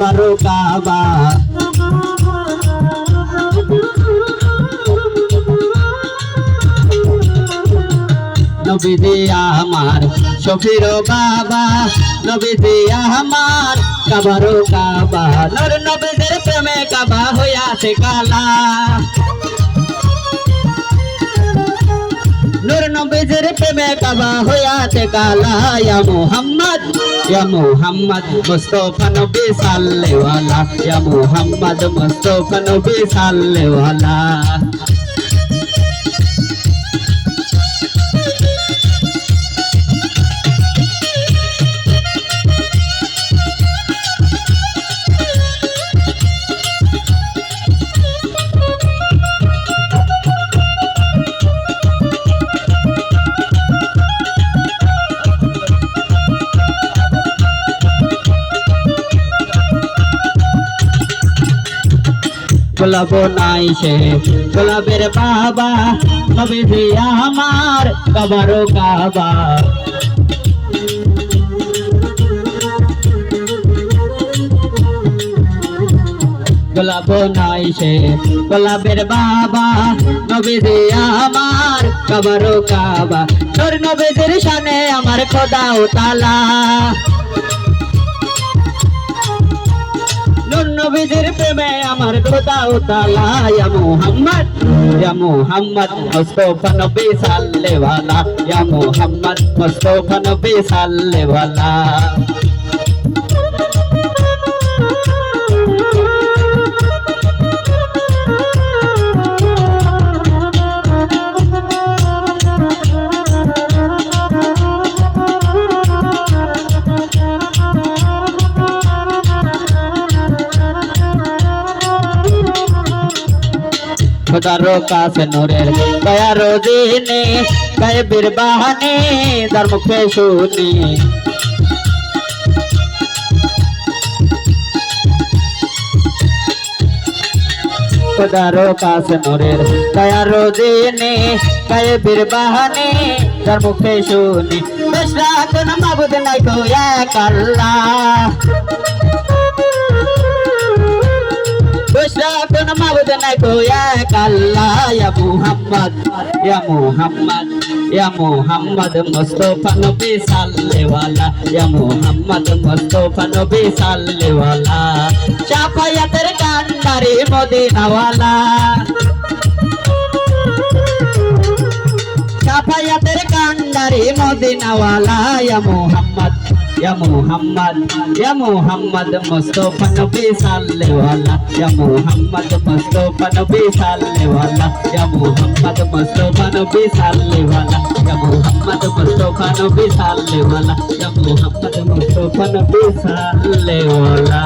কাবারো কাবা নবীজি আমার শফির বাবা, নবীজি আমার কাবারো কাবা। নর নবীদের প্রেমে কাবা হইয়াছে কালা, নূর নবীজির প্রেমে কাবা হইয়াছে কালা। ইয়া মুহাম্মদ মুস্তাফা নবী সাল্লেওয়ালা, ইয়া মুহাম্মদ মুস্তাফা নবী সাল্লেওয়ালা। গোলাপ নাই সে গোলাপের বাবা, নবীজি আমার কাবারো কাবা। গোলাপ নাই সে গোলাপের বাবা, নবীজি আমার কাবারো কাবা। তোর নবীজির শানে আমার খোদা ও তালা, নবীজির প্রেমে আমার খোদা ও তালা। ইয়া মুহাম্মদ মুস্তাফা নবী সাল্লেওয়ালা, ইয়া মুহাম্মদ মুস্তাফা নবী সাল্লেওয়ালা। খোদারো কাছে নূরের দয়ারো দিনে, গায়েবের বাহানে তার মুখে শুনি। খোদারো কাছে নূরের দয়ারো দিনে, গায়েবের বাহানে তার মুখে শুনি। বেশরা কোন মাবুদ নাই গো এক আল্লাহ, বেশরা কোন মাবুদ নাই গো এক আল্লাহ। ইয়া মুহাম্মদ ইয়া মুহাম্মদ ইয়া মুহাম্মদ মুস্তাফা নবী সাল্লেওয়ালা, ইয়া মুহাম্মদ মুস্তাফা নবী সাল্লেওয়ালা। শাফায়াতের কান্ডারি মদিনাওয়ালা, শাফায়াতের কান্ডারি মদিনাওয়ালা। ইয়া মুহাম্মদ ইয়া মুহাম্মদ ইয়া মুহাম্মদ মুস্তাফা নবী সাল্লেওয়ালা, ইয়া মুহাম্মদ মুস্তাফা নবী সাল্লেওয়ালা, ইয়া মুহাম্মদ মুস্তাফা নবী সাল্লেওয়ালা, ইয়া মুহাম্মদ মুস্তাফা নবী সাল্লেওয়ালা, ইয়া মুহাম্মদ মুস্তাফা নবী সাল্লেওয়ালা।